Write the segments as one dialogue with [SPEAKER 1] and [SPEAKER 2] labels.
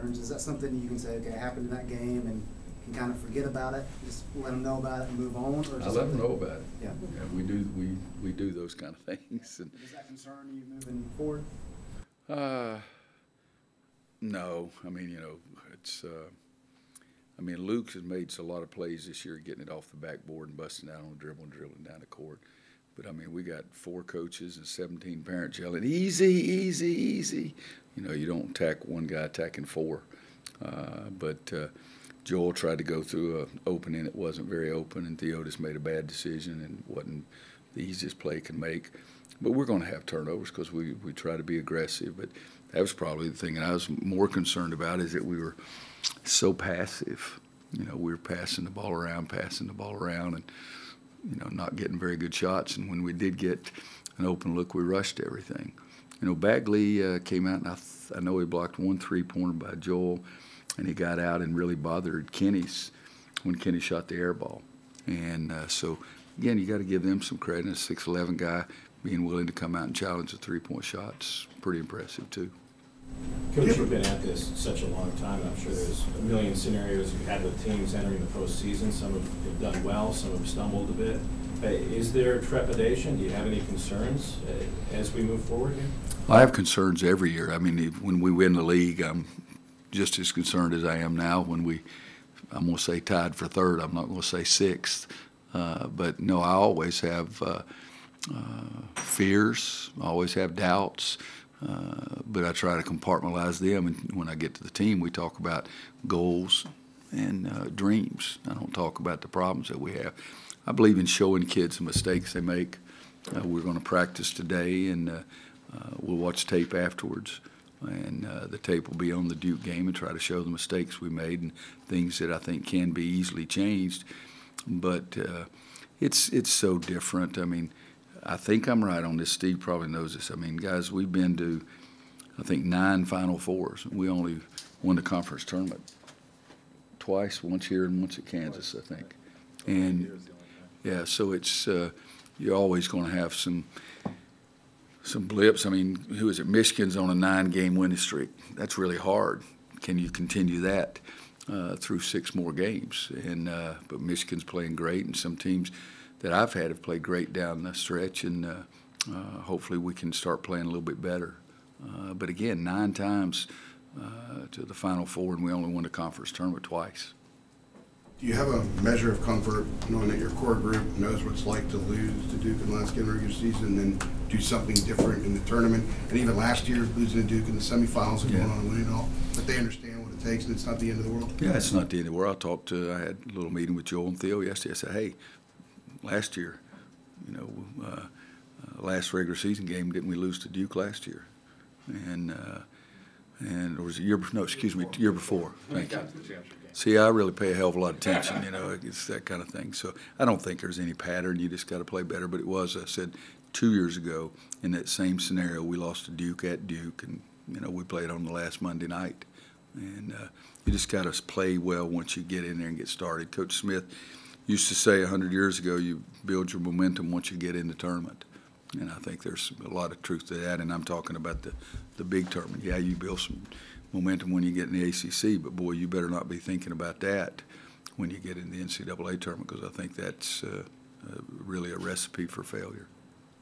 [SPEAKER 1] patterns. Is that something you can say, okay, it happened in that game and can kind of forget about it, just let them know about it and move on? Or
[SPEAKER 2] I let them know about it.
[SPEAKER 1] Yeah.
[SPEAKER 2] We do those kind of things. And
[SPEAKER 1] does that concern you moving forward?
[SPEAKER 2] No. I mean, it's. I mean, Luke has made a lot of plays this year, getting it off the backboard and busting out on a dribble and dribbling down the court. But, I mean, we got 4 coaches and 17 parents yelling, easy, easy, easy. You don't attack one guy attacking 4. But Joel tried to go through an opening that wasn't very open, and Theodis made a bad decision and wasn't the easiest play he can make. But we're going to have turnovers because we try to be aggressive. But that was probably the thing that I was more concerned about, is that we were so passive. We were passing the ball around, and, not getting very good shots. And when we did get an open look, we rushed everything. Bagley came out, and I know he blocked 1 3-pointer by Joel, and he got out and really bothered Kenny's when Kenny shot the air ball. And so, again, you got to give them some credit. A 6'11" guy being willing to come out and challenge the 3-point shots, pretty impressive too.
[SPEAKER 3] Coach, you've been at this such a long time. I'm sure there's a million scenarios you've had with teams entering the postseason. Some have done well, some have stumbled a bit. Is there trepidation? Do you have any concerns as we move forward here?
[SPEAKER 2] I have concerns every year. I mean, when we win the league, I'm just as concerned as I am now when I'm going to say tied for 3rd. I'm not going to say 6th. But, no, I always have fears. I always have doubts. But I try to compartmentalize them, and when I get to the team, we talk about goals and dreams. I don't talk about the problems that we have. I believe in showing kids the mistakes they make. We're going to practice today, and we'll watch tape afterwards, and the tape will be on the Duke game and try to show the mistakes we made and things that I think can be easily changed. But it's so different. I mean, I think I'm right on this. Steve probably knows this. I mean, guys, we've been to, I think, 9 Final Fours. We only won the conference tournament twice, once here and once at Kansas, I think. And, yeah, so it's you're always going to have some blips. I mean, who is it? Michigan's on a 9-game winning streak. That's really hard. Can you continue that through 6 more games? And but Michigan's playing great, and some teams that I've had have played great down the stretch, and hopefully we can start playing a little bit better. But again, 9 times to the Final Four, and we only won the conference tournament twice.
[SPEAKER 4] Do you have a measure of comfort knowing that your core group knows what it's like to lose to Duke in the last game of the regular season and then do something different in the tournament? And even last year, losing to Duke in the semifinals and going on and winning it all, but they understand what it takes, and it's not the end of the world?
[SPEAKER 2] Yeah, it's not the end of the world. I had a little meeting with Joel and Theo yesterday. I said, hey, last year, last regular season game, didn't we lose to Duke last year? And or was it year before. Thank you. See, I really pay a hell of a lot of attention, it's that kind of thing. So I don't think there's any pattern. You just got to play better. But it was, I said, 2 years ago in that same scenario, we lost to Duke at Duke, and, we played on the last Monday night. And you just got to play well once you get in there and get started. Coach Smith used to say 100 years ago, you build your momentum once you get in the tournament. And I think there's a lot of truth to that, and I'm talking about the big tournament. Yeah, you build some momentum when you get in the ACC, but, boy, you better not be thinking about that when you get in the NCAA tournament, because I think that's really a recipe for failure.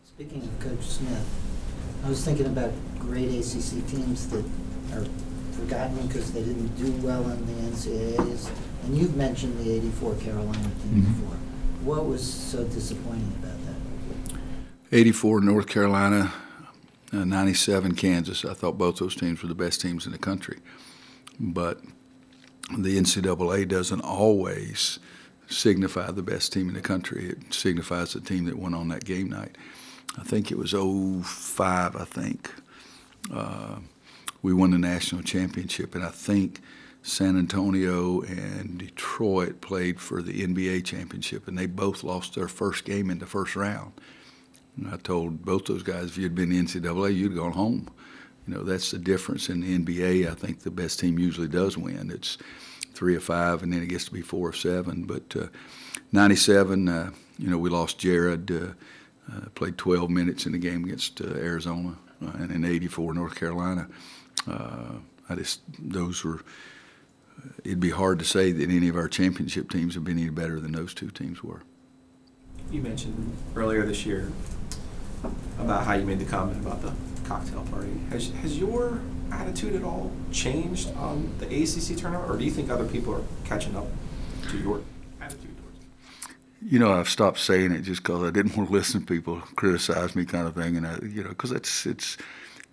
[SPEAKER 5] Speaking of Coach Smith, I was thinking about great ACC teams that are forgotten because they didn't do well in the NCAAs, and you've mentioned the '84 Carolina team before. What was so disappointing about that?
[SPEAKER 2] '84 North Carolina, 97 Kansas. I thought both those teams were the best teams in the country. But the NCAA doesn't always signify the best team in the country. It signifies the team that won on that game night. I think it was '05, I think. We won the national championship, and I think San Antonio and Detroit played for the NBA championship, and they both lost their first game in the first round. And I told both those guys, if you'd been in the NCAA, you'd gone home. That's the difference in the NBA. I think the best team usually does win. It's 3 of 5, and then it gets to be 4 of 7. But 97, we lost Jared, played 12 minutes in the game against Arizona, and in '84 North Carolina. Those were. It'd be hard to say that any of our championship teams have been any better than those two teams were.
[SPEAKER 6] You mentioned earlier this year about how you made the comment about the cocktail party. Has your attitude at all changed on the ACC tournament, or do you think other people are catching up to your attitude towards it?
[SPEAKER 2] You know, I've stopped saying it just because I didn't want to listen to people criticize me, kind of thing, and because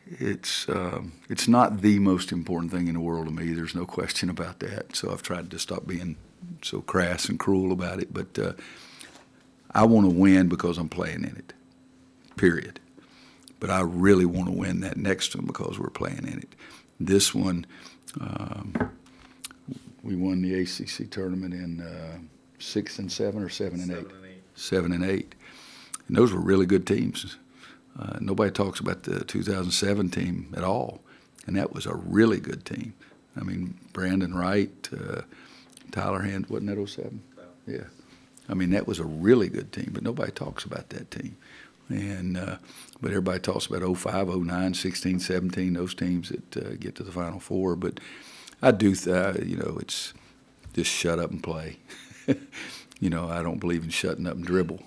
[SPEAKER 2] it's not the most important thing in the world to me. There's no question about that. So I've tried to stop being so crass and cruel about it. But I want to win because I'm playing in it, period. But I really want to win that next one because we're playing in it. This one, we won the ACC tournament in 6 and 7 or 7 and 8? 7 and 8. And those were really good teams. Nobody talks about the 2007 team at all, and that was a really good team. I mean, Brandon Wright, Tyler Hand, wasn't that 07? Yeah. I mean, that was a really good team, but nobody talks about that team. And but everybody talks about 05, 09, 16, 17, those teams that get to the Final Four. But I do, it's just shut up and play. I don't believe in shutting up and dribble.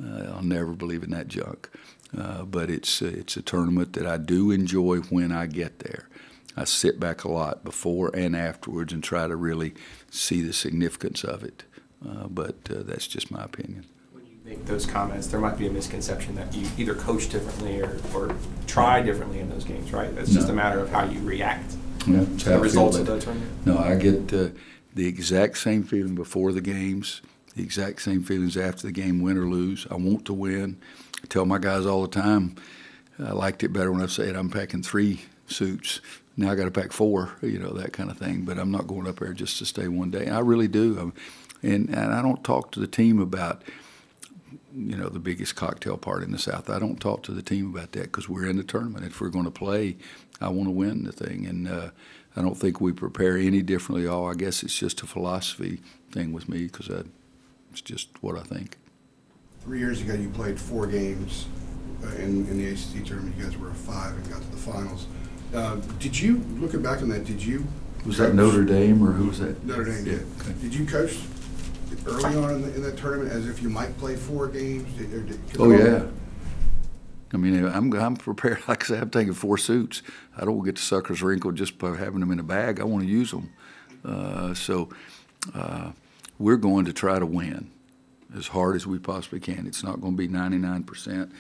[SPEAKER 2] I'll never believe in that junk. But it's a tournament that I do enjoy when I get there. I sit back a lot before and afterwards and try to really see the significance of it. But that's just my opinion.
[SPEAKER 6] When you make those comments, there might be a misconception that you either coach differently or try differently in those games, right? It's just a matter of how you react
[SPEAKER 2] to
[SPEAKER 6] the results of the tournament.
[SPEAKER 2] No, I get the exact same feeling before the games, the exact same feelings after the game, win or lose. I want to win. I tell my guys all the time, I liked it better when I said I'm packing 3 suits. Now I got to pack 4, that kind of thing. But I'm not going up there just to stay one day. I really do. And I don't talk to the team about, the biggest cocktail party in the South. I don't talk to the team about that because we're in the tournament. If we're going to play, I want to win the thing. And I don't think we prepare any differently. I guess it's just a philosophy thing with me because it's just what I think.
[SPEAKER 4] 3 years ago, you played 4 games in the ACC tournament. You guys were a 5 and got to the finals. Did you, looking back on that,
[SPEAKER 2] Was that Notre Dame or who was that?
[SPEAKER 4] Notre Dame,
[SPEAKER 2] yeah.
[SPEAKER 4] yeah.
[SPEAKER 2] Okay.
[SPEAKER 4] Did you coach early on in that tournament as if you might play 4 games?
[SPEAKER 2] Oh, yeah. I mean, I'm prepared. Like I said, I'm taking 4 suits. I don't get the suckers wrinkled just by having them in a bag. I want to use them. So we're going to try to win as hard as we possibly can. It's not going to be 99%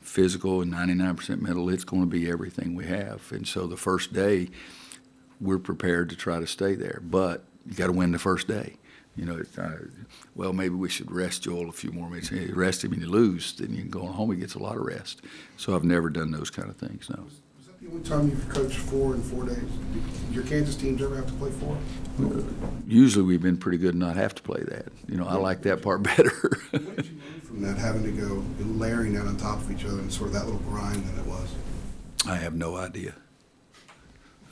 [SPEAKER 2] physical and 99% mental. It's going to be everything we have. And so the first day, we're prepared to try to stay there. But you got to win the first day. Well, maybe we should rest Joel a few more minutes. You rest him and you lose, then you can go home. He gets a lot of rest. So I've never done those kind of things, no.
[SPEAKER 4] Was that the only time you've coached 4 in 4 days? Did your Kansas teams ever have to play 4?
[SPEAKER 2] Usually we've been pretty good and not have to play that. I like that part better.
[SPEAKER 4] What did you learn from that, having to go layering down on top of each other and sort of that little grind that it was?
[SPEAKER 2] I have no idea.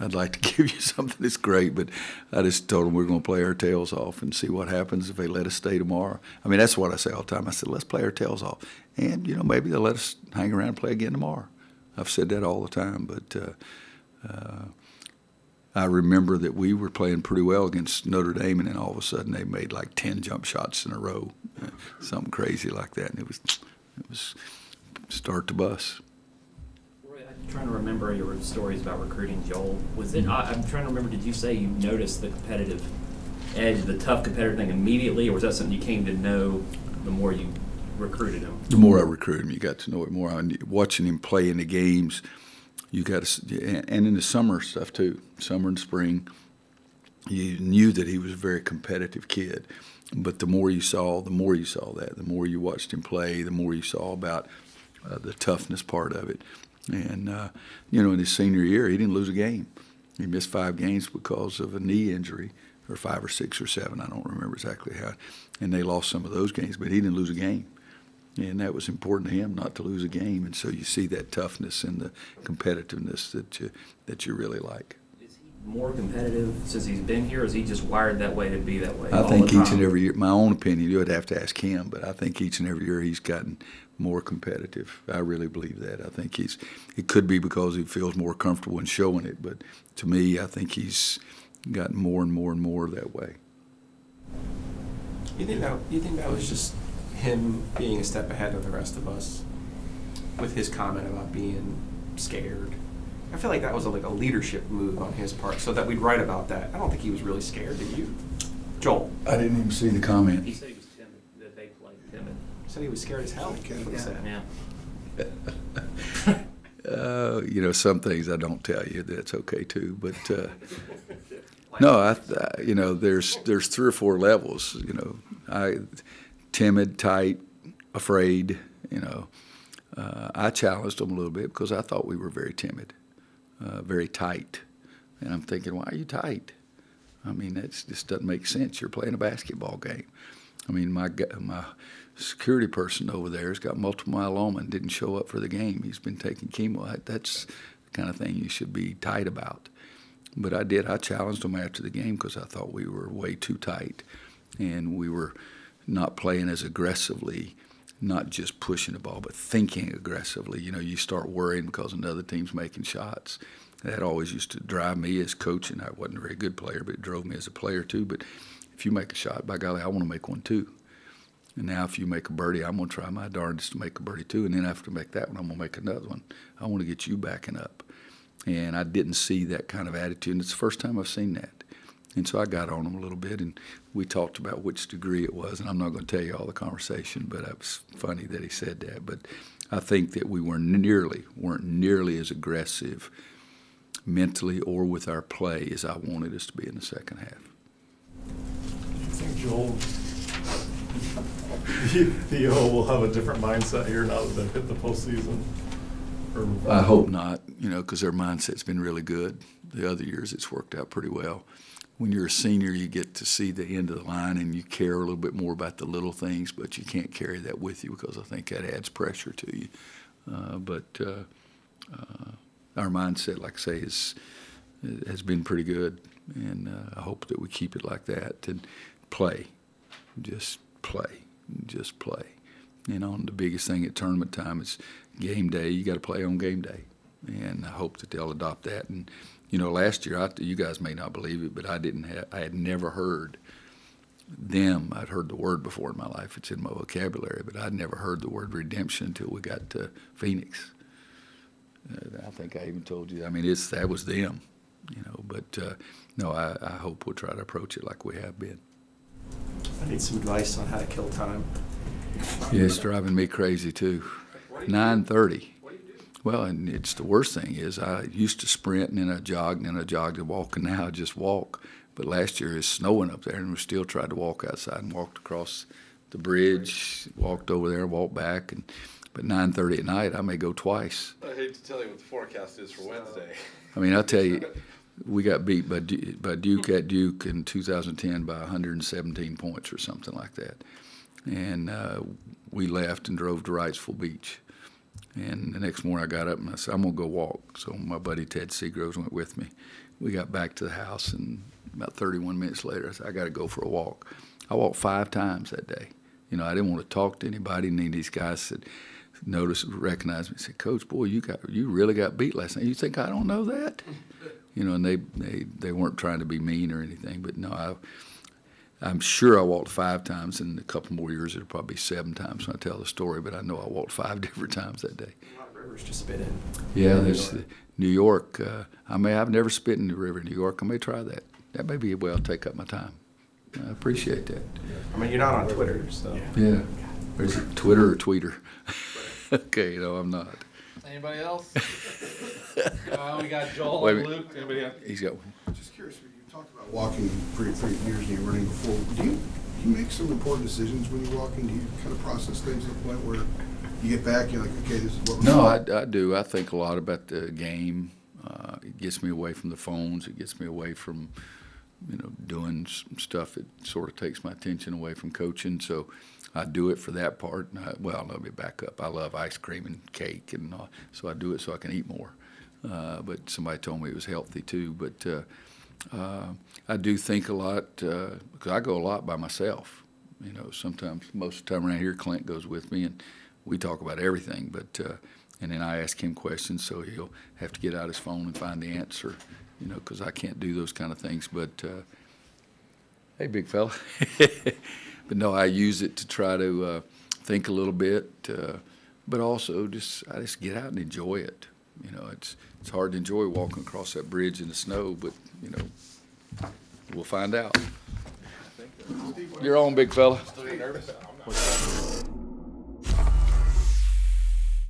[SPEAKER 2] I'd like to give you something that's great, but I just told them we're going to play our tails off and see what happens if they let us stay tomorrow. I mean, that's what I say all the time. I said, let's play our tails off. And, maybe they'll let us hang around and play again tomorrow. I've said that all the time, but I remember that we were playing pretty well against Notre Dame, and then all of a sudden they made like 10 jump shots in a row, something crazy like that. And it was start to bus.
[SPEAKER 7] I'm trying to remember your stories about recruiting, Joel. Was it? I'm trying to remember. Did you say you noticed the competitive edge, the tough competitive thing immediately, or was that something you came to know the more you recruited him?
[SPEAKER 2] The more I recruited him, you got to know it more. Watching him play in the games, you got to, and in the summer stuff too, summer and spring, you knew that he was a very competitive kid. But the more you saw that, the more you watched him play, the more you saw about the toughness part of it. And, in his senior year, he didn't lose a game. He missed 5 games because of a knee injury, or 5 or 6 or 7, I don't remember exactly how. And they lost some of those games, but he didn't lose a game. And that was important to him, not to lose a game. And so you see that toughness and the competitiveness that you really like.
[SPEAKER 7] more competitive since he's been here, or is he just wired that way to be that way?
[SPEAKER 2] I
[SPEAKER 7] all
[SPEAKER 2] think
[SPEAKER 7] the
[SPEAKER 2] each and
[SPEAKER 7] time?
[SPEAKER 2] every year, my own opinion, you would have to ask him, but I think each and every year he's gotten more competitive. I really believe that. I think it could be because he feels more comfortable in showing it, but to me, I think he's gotten more and more and more that way.
[SPEAKER 6] You think that was just him being a step ahead of the rest of us with his comment about being scared? I feel like that was like a leadership move on his part, so that we'd write about that. I don't think he was really scared, did you? Joel?
[SPEAKER 2] I didn't even see the comment.
[SPEAKER 7] He said he was timid, that they played timid.
[SPEAKER 6] He said he was scared as hell. That's what he said.
[SPEAKER 7] Yeah.
[SPEAKER 2] You know, some things I don't tell you. That's okay too. But no, you know, there's 3 or 4 levels. You know, timid, tight, afraid. You know, I challenged them a little bit because I thought we were very timid, very tight. And I'm thinking, why are you tight? I mean, that just doesn't make sense. You're playing a basketball game. I mean, my security person over there has got multiple myeloma and didn't show up for the game. He's been taking chemo. That's the kind of thing you should be tight about. But I did. I challenged him after the game because I thought we were way too tight, and we were not playing as aggressively, not just pushing the ball, but thinking aggressively. You know, you start worrying because another team's making shots. That always used to drive me as coach, and I wasn't a very good player, but it drove me as a player too. But if you make a shot, by golly, I want to make one too. And now if you make a birdie, I'm going to try my darndest to make a birdie too. And then after I make that one, I'm going to make another one. I want to get you backing up. And I didn't see that kind of attitude. And it's the first time I've seen that. And so I got on him a little bit, and we talked about which degree it was. And I'm not going to tell you all the conversation, but it was funny that he said that. But I think that we weren't nearly as aggressive mentally or with our play as I wanted us to be in the second half.
[SPEAKER 8] Do you think Joel Theo will have a different mindset here now that they've hit the postseason? Or
[SPEAKER 2] I hope not, you know, because their mindset's been really good. The other years it's worked out pretty well. When you're a senior, you get to see the end of the line and you care a little bit more about the little things, but you can't carry that with you because I think that adds pressure to you. Our mindset, like I say, has been pretty good, and I hope that we keep it like that and play, just play. Just play. You know, and the biggest thing at tournament time is game day. You got to play on game day, and I hope that they'll adopt that. And you know, last year, you guys may not believe it, but I had never heard them. I'd heard the word before in my life. It's in my vocabulary, but I'd never heard the word redemption until we got to Phoenix. I think I even told you. I mean, that was them, you know. But no, I hope we'll try to approach it like we have been.
[SPEAKER 6] I need some advice on how to kill time.
[SPEAKER 2] Yeah, it's driving me crazy too. 9:30. Well, and it's the worst thing is I used to sprint and then I jogged and walk, and now I just walk. But last year it's snowing up there and we still tried to walk outside and walked across the bridge, walked over there, walked back. But 9:30 at night I may go twice.
[SPEAKER 9] I hate to tell you what the forecast is for Wednesday.
[SPEAKER 2] I mean, I'll tell you, we got beat by Duke at Duke in 2010 by 117 points or something like that. And we left and drove to Wrightsville Beach. And the next morning I got up and I said, I'm going to go walk. So my buddy Ted Seagroves went with me. We got back to the house, and about 31 minutes later I said, I got to go for a walk. I walked 5 times that day. You know, I didn't want to talk to anybody, and these guys said, recognized me and said, Coach, boy, you really got beat last night. You think I don't know that? You know, and they weren't trying to be mean or anything, but no, I'm sure I walked 5 times, and a couple more years it'll probably be 7 times when I tell the story, but I know I walked 5 different times that day.
[SPEAKER 6] A lot of rivers to spit in.
[SPEAKER 2] Yeah, there's New York. I've never spit in the river in New York. I may try that. That may be a way I'll take up my time. I appreciate that.
[SPEAKER 6] I mean, you're not on Twitter, so.
[SPEAKER 2] Yeah. Or is it Twitter or Tweeter? Okay, no, I'm not.
[SPEAKER 9] Anybody else? We got Joel
[SPEAKER 2] Wait a
[SPEAKER 9] and
[SPEAKER 2] minute.
[SPEAKER 9] Luke. Anybody else?
[SPEAKER 2] He's got one.
[SPEAKER 4] Just curious, you talked about walking for years and you're running before. Do you make some important decisions when you're walking? Do you kind of process things to the point where you get back, you're like, okay, this is what we're
[SPEAKER 2] No,
[SPEAKER 4] doing?
[SPEAKER 2] I do. I think a lot about the game. It gets me away from the phones. It gets me away from, you know, doing some stuff that sort of takes my attention away from coaching. So I do it for that part. Well, let me back up. I love ice cream and cake, and so I do it so I can eat more. but somebody told me it was healthy too. But I do think a lot because I go a lot by myself. You know, sometimes, most of the time around here, Clint goes with me, and we talk about everything. But and then I ask him questions, so he'll have to get out his phone and find the answer. You know, because I can't do those kind of things. But hey, big fella. But no, I use it to try to think a little bit, but also I just get out and enjoy it. You know, it's hard to enjoy walking across that bridge in the snow, but you know, we'll find out. You're on, big fella.
[SPEAKER 9] Still get nervous?